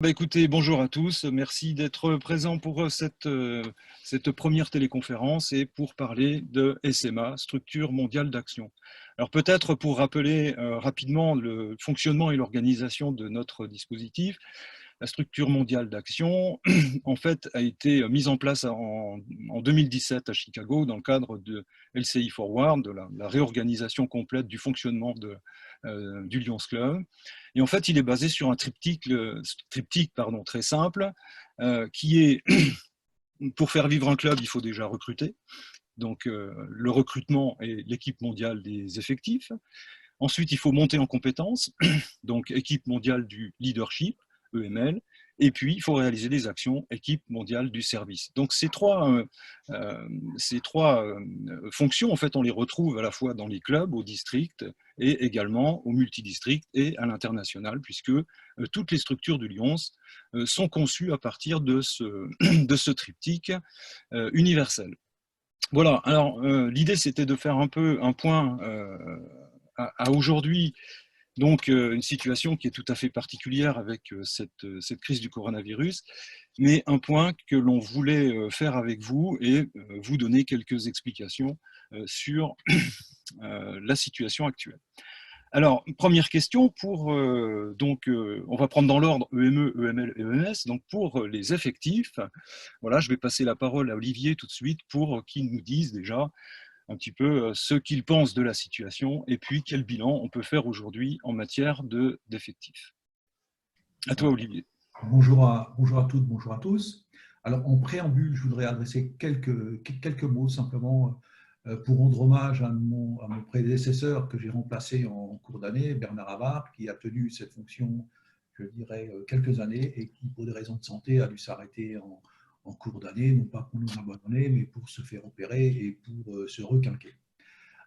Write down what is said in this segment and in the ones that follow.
Écoutez, bonjour à tous. Merci d'être présents pour cette première téléconférence et pour parler de SMA, Structure mondiale d'action. Alors peut-être pour rappeler rapidement le fonctionnement et l'organisation de notre dispositif, la structure mondiale d'action, en fait, a été mise en place en 2017 à Chicago dans le cadre de LCI Forward, de la réorganisation complète du fonctionnement du Lions Club. Et en fait, il est basé sur un triptyque très simple, qui est, pour faire vivre un club, il faut déjà recruter. Donc, le recrutement et l'équipe mondiale des effectifs. Ensuite, il faut monter en compétences, donc équipe mondiale du leadership, EML, et puis il faut réaliser des actions, équipe mondiale du service. Donc ces trois fonctions, en fait, on les retrouve à la fois dans les clubs, au district, et également au multidistrict et à l'international, puisque toutes les structures du Lions sont conçues à partir de ce triptyque universel. Voilà, alors l'idée c'était de faire un peu un point à aujourd'hui, donc une situation qui est tout à fait particulière avec cette crise du coronavirus, mais un point que l'on voulait faire avec vous et vous donner quelques explications sur la situation actuelle. Alors, première question on va prendre dans l'ordre EME, EML et EMS. Donc, pour les effectifs, voilà, je vais passer la parole à Olivier tout de suite pour qu'il nous dise déjà un petit peu ce qu'il pense de la situation et puis quel bilan on peut faire aujourd'hui en matière d'effectifs. À toi, Olivier. Bonjour à toutes, bonjour à tous. Alors, en préambule, je voudrais adresser quelques mots simplement pour rendre hommage à mon prédécesseur que j'ai remplacé en cours d'année, Bernard Havard, qui a tenu cette fonction, je dirais, quelques années et qui, pour des raisons de santé, a dû s'arrêter en cours d'année, non pas pour nous abandonner, mais pour se faire opérer et pour se requinquer.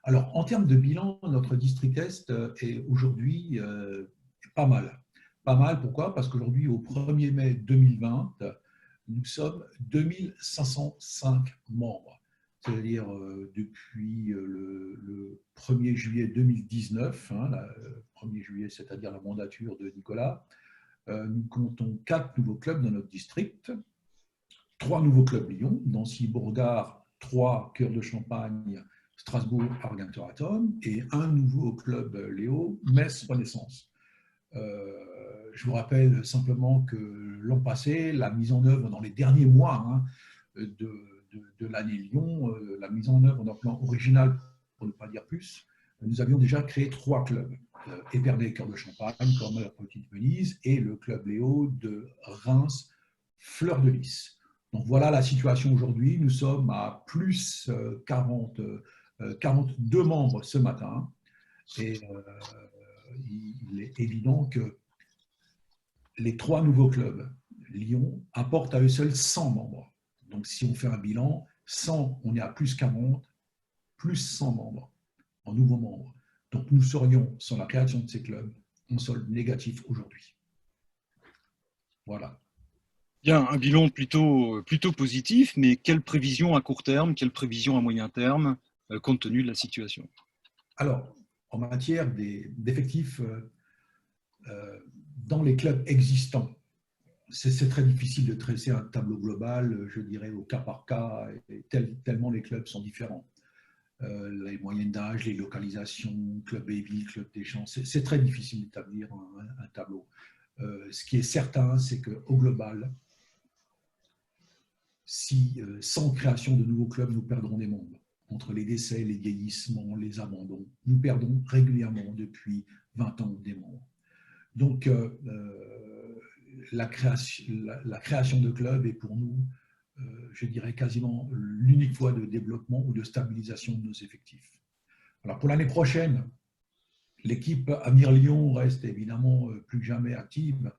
Alors, en termes de bilan, notre district Est est aujourd'hui pas mal. Pas mal, pourquoi? Parce qu'aujourd'hui, au 1er mai 2020, nous sommes 2505 membres. C'est-à-dire depuis le 1er juillet 2019, le 1er juillet, c'est-à-dire la mandature de Nicolas, nous comptons 4 nouveaux clubs dans notre district, 3 nouveaux clubs Lyon, Nancy-Bourgard, 3 Cœur de Champagne, Strasbourg, Argentoraton, et un nouveau club Léo, Metz Renaissance. Je vous rappelle simplement que l'an passé, la mise en œuvre dans les derniers mois de l'année Lyon, la mise en œuvre d'un plan original, pour ne pas dire plus, nous avions déjà créé 3 clubs. Épernay, Cœur de Champagne, Corner, Petite Venise, et le club Léo de Reims, Fleur de Lys. Donc voilà la situation aujourd'hui. Nous sommes à plus 42 membres ce matin. Et il est évident que les 3 nouveaux clubs Lyon apportent à eux seuls 100 membres. Donc si on fait un bilan, 100, on est à plus 40, plus 100 membres en nouveaux membres. Donc nous serions, sans la création de ces clubs, en solde négatif aujourd'hui. Voilà. Bien, un bilan plutôt positif, mais quelles prévisions à court terme, quelles prévisions à moyen terme, compte tenu de la situation? Alors, en matière d'effectifs dans les clubs existants, c'est très difficile de tresser un tableau global, je dirais au cas par cas, tellement les clubs sont différents. Les moyennes d'âge, les localisations, club baby, club des champs, c'est très difficile d'établir un tableau. Ce qui est certain, c'est qu'au global, si sans création de nouveaux clubs, nous perdrons des membres. Entre les décès, les vieillissements, les abandons, nous perdons régulièrement depuis 20 ans des membres. Donc, la création de clubs est pour nous, je dirais quasiment l'unique voie de développement ou de stabilisation de nos effectifs. Alors, pour l'année prochaine, l'équipe Amir Lyon reste évidemment plus que jamais active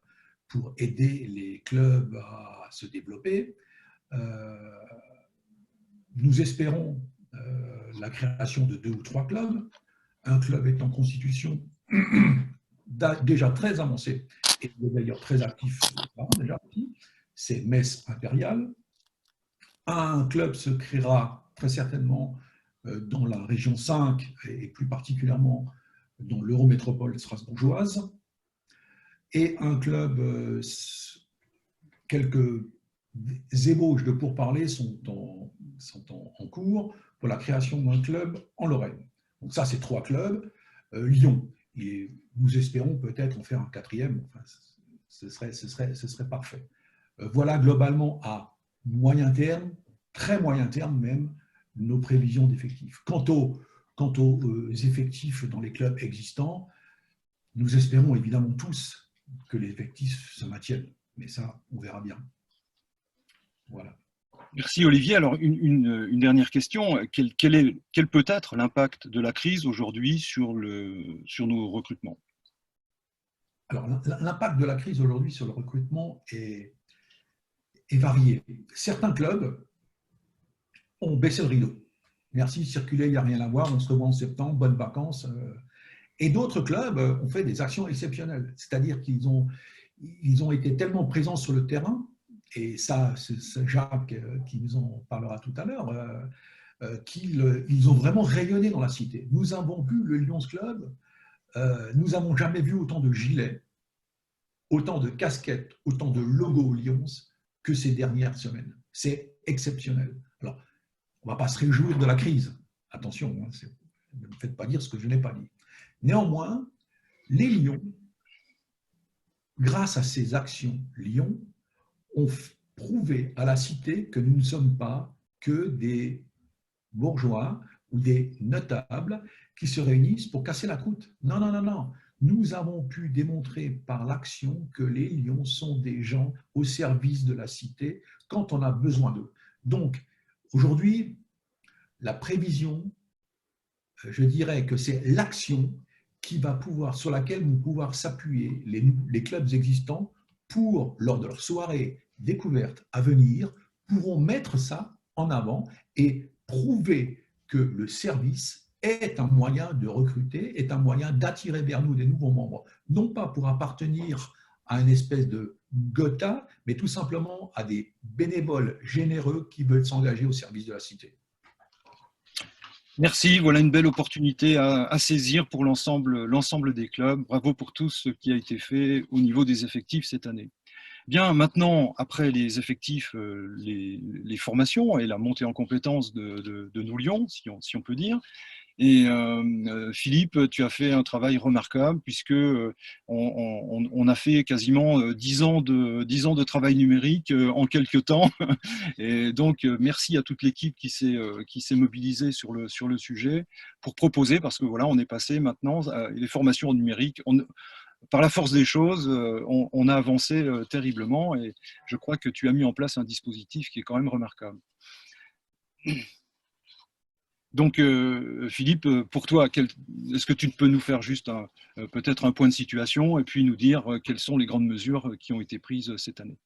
pour aider les clubs à se développer. Nous espérons la création de 2 ou 3 clubs. Un club est en constitution déjà très avancé et d'ailleurs très actif déjà, c'est Metz Impérial. Un club se créera très certainement dans la région 5 et plus particulièrement dans l'Eurométropole strasbourgeoise. Et un club quelques ébauches de pourparlers sont en cours pour la création d'un club en Lorraine. Donc ça, c'est 3 clubs. Lyon, et nous espérons peut-être en faire un 4e. Enfin, ce serait parfait. Voilà globalement à moyen terme, très moyen terme même, nos prévisions d'effectifs. Quant aux effectifs dans les clubs existants, nous espérons évidemment tous que les effectifs se maintiennent. Mais ça, on verra bien. Voilà. Merci Olivier. Alors une dernière question. Quel peut être l'impact de la crise aujourd'hui sur nos recrutements? Alors l'impact de la crise aujourd'hui sur le recrutement est varié. Certains clubs ont baissé le rideau. Merci, circuler, il n'y a rien à voir, on se revoit en septembre, bonnes vacances. Et d'autres clubs ont fait des actions exceptionnelles. C'est-à-dire qu'ils ont été tellement présents sur le terrain, et ça, c'est Jacques qui nous en parlera tout à l'heure, qu'ils ont vraiment rayonné dans la cité. Nous avons vu le Lions Club, nous n'avons jamais vu autant de gilets, autant de casquettes, autant de logos Lions que ces dernières semaines. C'est exceptionnel. Alors, on ne va pas se réjouir de la crise. Attention, hein, ne me faites pas dire ce que je n'ai pas dit. Néanmoins, les Lions, grâce à ces actions Lions, ont prouvé à la cité que nous ne sommes pas que des bourgeois ou des notables qui se réunissent pour casser la croûte. Non, non, non, non. Nous avons pu démontrer par l'action que les Lions sont des gens au service de la cité quand on a besoin d'eux. Donc, aujourd'hui, la prévision, je dirais que c'est l'action sur laquelle vont pouvoir s'appuyer les clubs existants pour, lors de leur soirée découverte à venir, pourront mettre ça en avant et prouver que le service est un moyen de recruter, est un moyen d'attirer vers nous des nouveaux membres, non pas pour appartenir à une espèce de Gotha, mais tout simplement à des bénévoles généreux qui veulent s'engager au service de la cité. Merci, voilà une belle opportunité à saisir pour l'ensemble des clubs. Bravo pour tout ce qui a été fait au niveau des effectifs cette année. Bien, maintenant, après les effectifs, les formations et la montée en compétences de nos Lions, si on peut dire. Et Philippe, tu as fait un travail remarquable puisque on a fait quasiment 10 ans de travail numérique en quelques temps. Et donc, merci à toute l'équipe qui s'est mobilisée sur le sujet pour proposer, parce que voilà, on est passé maintenant les formations en numérique. Par la force des choses, on a avancé terriblement et je crois que tu as mis en place un dispositif qui est quand même remarquable. Donc, Philippe, pour toi, est-ce que tu peux nous faire juste peut-être un point de situation et puis nous dire quelles sont les grandes mesures qui ont été prises cette année?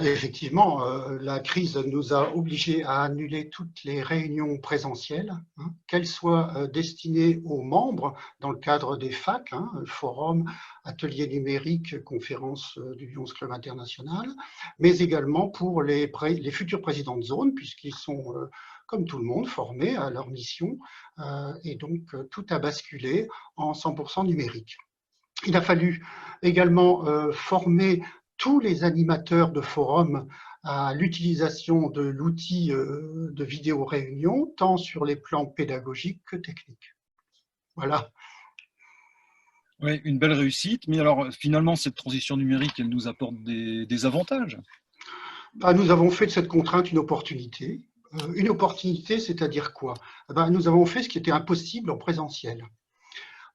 Effectivement, la crise nous a obligés à annuler toutes les réunions présentielles, hein, qu'elles soient destinées aux membres dans le cadre des FAC, hein, forums, ateliers numériques, conférences du Lions Club International, mais également pour les futurs présidents de zone, puisqu'ils sont, comme tout le monde, formés à leur mission, et donc tout a basculé en 100% numérique. Il a fallu également former tous les animateurs de forums à l'utilisation de l'outil de vidéo réunion, tant sur les plans pédagogiques que techniques. Voilà. Oui, une belle réussite. Mais alors, finalement, cette transition numérique, elle nous apporte des avantages. Nous avons fait de cette contrainte une opportunité. Une opportunité, c'est-à-dire quoi? Nous avons fait ce qui était impossible en présentiel.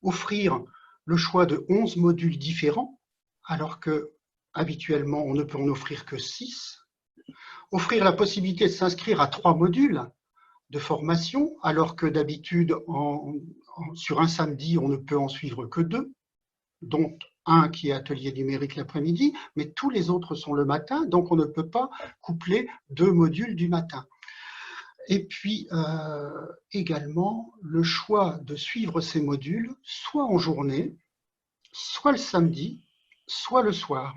Offrir le choix de 11 modules différents, alors que habituellement, on ne peut en offrir que 6. Offrir la possibilité de s'inscrire à 3 modules de formation, alors que d'habitude, sur un samedi, on ne peut en suivre que 2, dont un qui est atelier numérique l'après-midi, mais tous les autres sont le matin, donc on ne peut pas coupler 2 modules du matin. Et puis, également, le choix de suivre ces modules, soit en journée, soit le samedi, soit le soir.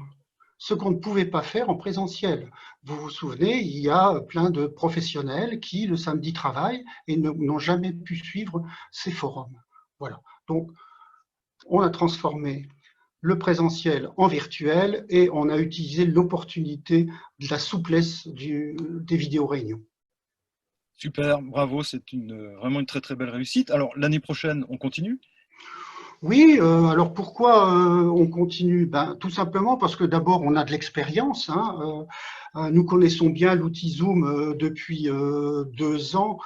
Ce qu'on ne pouvait pas faire en présentiel. Vous vous souvenez, il y a plein de professionnels qui, le samedi, travaillent et n'ont jamais pu suivre ces forums. Voilà. Donc, on a transformé le présentiel en virtuel et on a utilisé l'opportunité de la souplesse des vidéo-réunions. Super, bravo, c'est vraiment une très très belle réussite. Alors l'année prochaine, on continue? Oui, alors pourquoi on continue? Tout simplement parce que d'abord, on a de l'expérience. Hein, nous connaissons bien l'outil Zoom depuis 2 ans,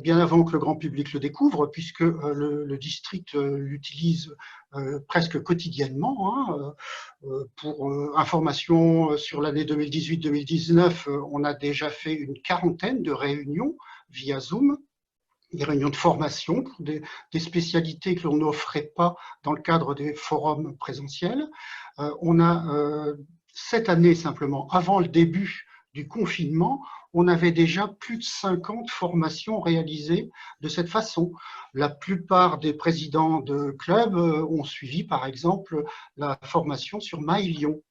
bien avant que le grand public le découvre, puisque le district l'utilise presque quotidiennement. Hein, pour information sur l'année 2018-2019, on a déjà fait une quarantaine de réunions via Zoom. Des réunions de formation pour des spécialités que l'on n'offrait pas dans le cadre des forums présentiels. On a cette année simplement, avant le début du confinement, on avait déjà plus de 50 formations réalisées de cette façon. La plupart des présidents de clubs ont suivi par exemple la formation sur MyLyon.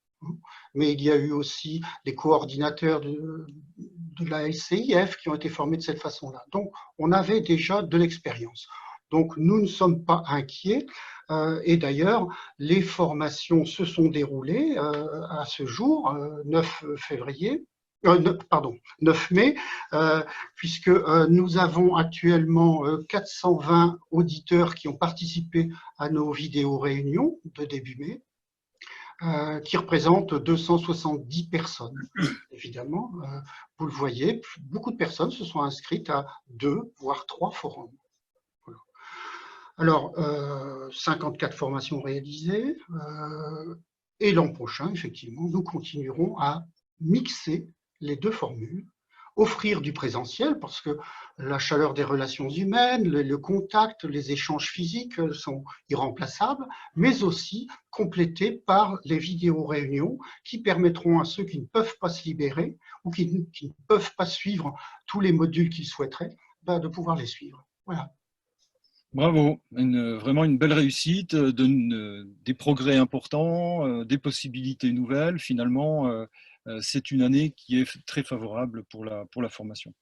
Mais il y a eu aussi des coordinateurs de la LCIF qui ont été formés de cette façon-là. Donc, on avait déjà de l'expérience. Donc, nous ne sommes pas inquiets. Et d'ailleurs, les formations se sont déroulées à ce jour, 9 mai, puisque nous avons actuellement 420 auditeurs qui ont participé à nos vidéo-réunions de début mai. Qui représente 270 personnes. Évidemment, vous le voyez, beaucoup de personnes se sont inscrites à 2, voire 3 forums. Voilà. Alors, 54 formations réalisées, et l'an prochain, effectivement, nous continuerons à mixer les deux formules, offrir du présentiel, parce que la chaleur des relations humaines, le contact, les échanges physiques sont irremplaçables, mais aussi complétés par les vidéo-réunions qui permettront à ceux qui ne peuvent pas se libérer ou qui ne peuvent pas suivre tous les modules qu'ils souhaiteraient, de pouvoir les suivre. Voilà. Bravo, vraiment une belle réussite, des progrès importants, des possibilités nouvelles. Finalement, c'est une année qui est très favorable pour la formation.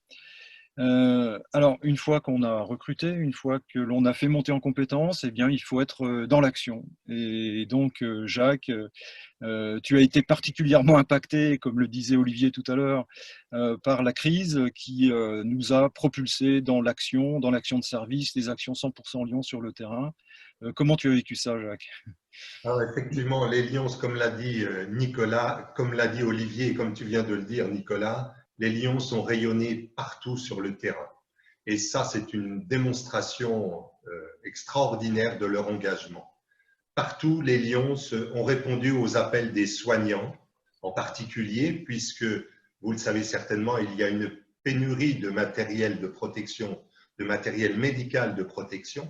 Alors, une fois qu'on a recruté, une fois que l'on a fait monter en compétences, eh bien, il faut être dans l'action. Et donc, Jacques, tu as été particulièrement impacté, comme le disait Olivier tout à l'heure, par la crise qui nous a propulsés dans l'action de service, des actions 100% Lyon sur le terrain. Comment tu as vécu ça, Jacques? Alors effectivement, les Lions, comme l'a dit Nicolas, comme l'a dit Olivier, et comme tu viens de le dire, Nicolas, les Lions sont rayonnés partout sur le terrain. Et ça, c'est une démonstration extraordinaire de leur engagement. Partout, les Lions ont répondu aux appels des soignants, en particulier, puisque, vous le savez certainement, il y a une pénurie de matériel de protection, de matériel médical de protection.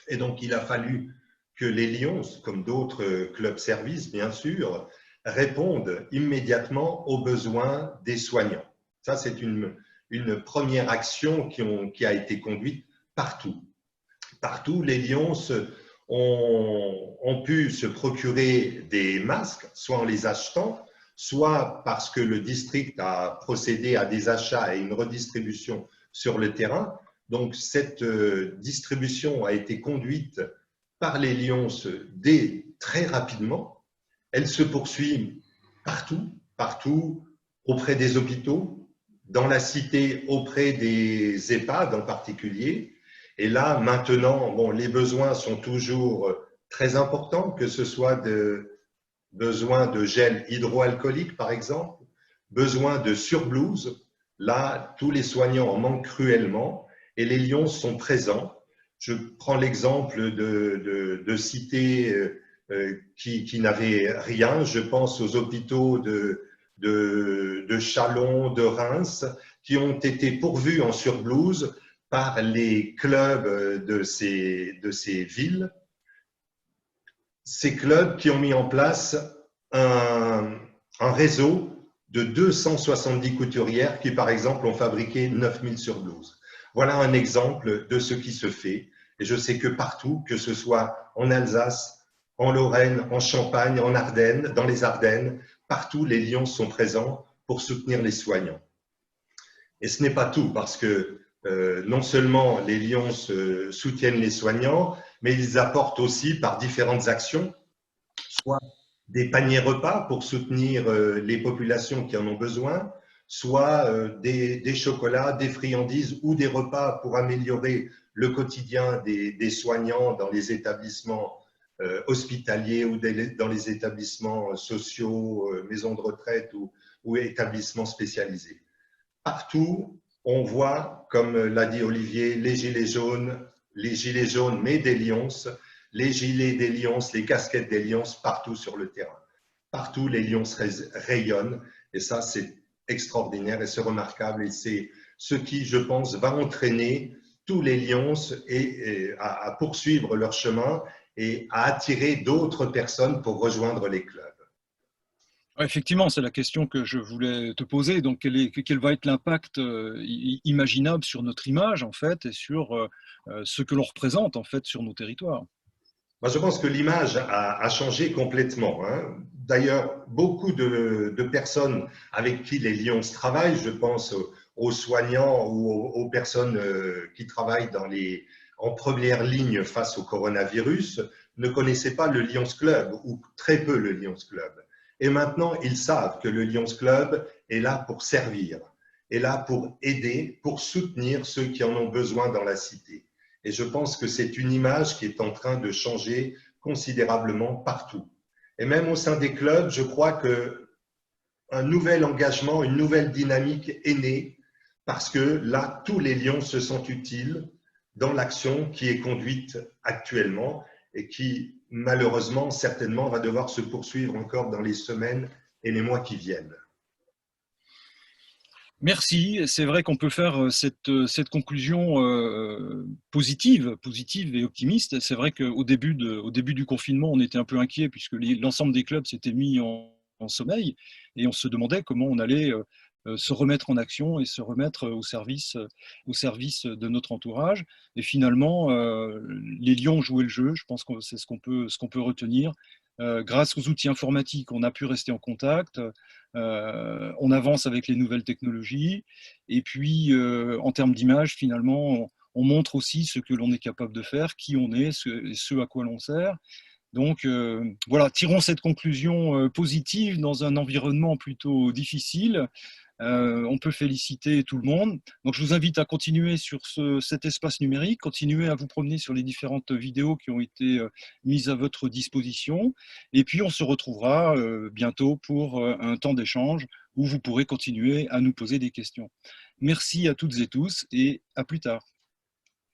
Et donc, il a fallu que les Lions, comme d'autres clubs services, bien sûr, répondent immédiatement aux besoins des soignants. Ça, c'est une première action qui a été conduite partout. Partout, les Lions ont pu se procurer des masques, soit en les achetant, soit parce que le district a procédé à des achats et une redistribution sur le terrain. Donc, cette distribution a été conduite par les Lions dès très rapidement. Elle se poursuit partout, auprès des hôpitaux, dans la cité, auprès des EHPAD en particulier. Et là, maintenant, bon, les besoins sont toujours très importants, que ce soit besoin de gel hydroalcoolique, par exemple, besoin de surblouse. Là, tous les soignants en manquent cruellement et les Lions sont présents. Je prends l'exemple de cités qui n'avaient rien. Je pense aux hôpitaux de Châlons, de Reims, qui ont été pourvus en surblouse par les clubs de ces villes. Ces clubs qui ont mis en place un réseau de 270 couturières qui, par exemple, ont fabriqué 9000 surblouses. Voilà un exemple de ce qui se fait. Et je sais que partout, que ce soit en Alsace, en Lorraine, en Champagne, en Ardennes, dans les Ardennes, partout les Lions sont présents pour soutenir les soignants. Et ce n'est pas tout, parce que non seulement les Lions soutiennent les soignants, mais ils apportent aussi par différentes actions soit des paniers repas pour soutenir les populations qui en ont besoin, soit des chocolats, des friandises ou des repas pour améliorer le quotidien des soignants dans les établissements hospitaliers ou dans les établissements sociaux, maisons de retraite ou établissements spécialisés. Partout, on voit, comme l'a dit Olivier, les gilets jaunes, mais des Lions, les gilets des Lions, les casquettes des Lions, partout sur le terrain. Partout, les Lions rayonnent et ça, c'est extraordinaire et c'est remarquable et c'est ce qui, je pense, va entraîner tous les Lions à poursuivre leur chemin et à attirer d'autres personnes pour rejoindre les clubs. Effectivement, c'est la question que je voulais te poser. Donc, quel va être l'impact imaginable sur notre image, en fait, et sur ce que l'on représente, en fait, sur nos territoires? Moi, je pense que l'image a changé complètement, hein. D'ailleurs, beaucoup de personnes avec qui les Lions travaillent, je pense aux soignants ou aux personnes qui travaillent en première ligne face au coronavirus, ne connaissaient pas le Lions Club ou très peu le Lions Club. Et maintenant, ils savent que le Lions Club est là pour servir, est là pour aider, pour soutenir ceux qui en ont besoin dans la cité. Et je pense que c'est une image qui est en train de changer considérablement partout. Et même au sein des clubs, je crois qu'un nouvel engagement, une nouvelle dynamique est née parce que là, tous les Lions se sentent utiles dans l'action qui est conduite actuellement et qui, malheureusement, certainement, va devoir se poursuivre encore dans les semaines et les mois qui viennent. Merci. C'est vrai qu'on peut faire cette conclusion positive et optimiste. C'est vrai qu'au début du confinement, on était un peu inquiet puisque l'ensemble des clubs s'étaient mis en sommeil et on se demandait comment on allait se remettre en action et se remettre au service de notre entourage. Et finalement, les Lions jouaient le jeu. Je pense que c'est ce qu'on peut retenir. Grâce aux outils informatiques, on a pu rester en contact, on avance avec les nouvelles technologies, et puis en termes d'image, finalement, on montre aussi ce que l'on est capable de faire, qui on est, ce à quoi l'on sert. Donc voilà, tirons cette conclusion positive dans un environnement plutôt difficile. On peut féliciter tout le monde. Donc je vous invite à continuer sur cet espace numérique, continuer à vous promener sur les différentes vidéos qui ont été mises à votre disposition. Et puis on se retrouvera bientôt pour un temps d'échange où vous pourrez continuer à nous poser des questions. Merci à toutes et tous et à plus tard.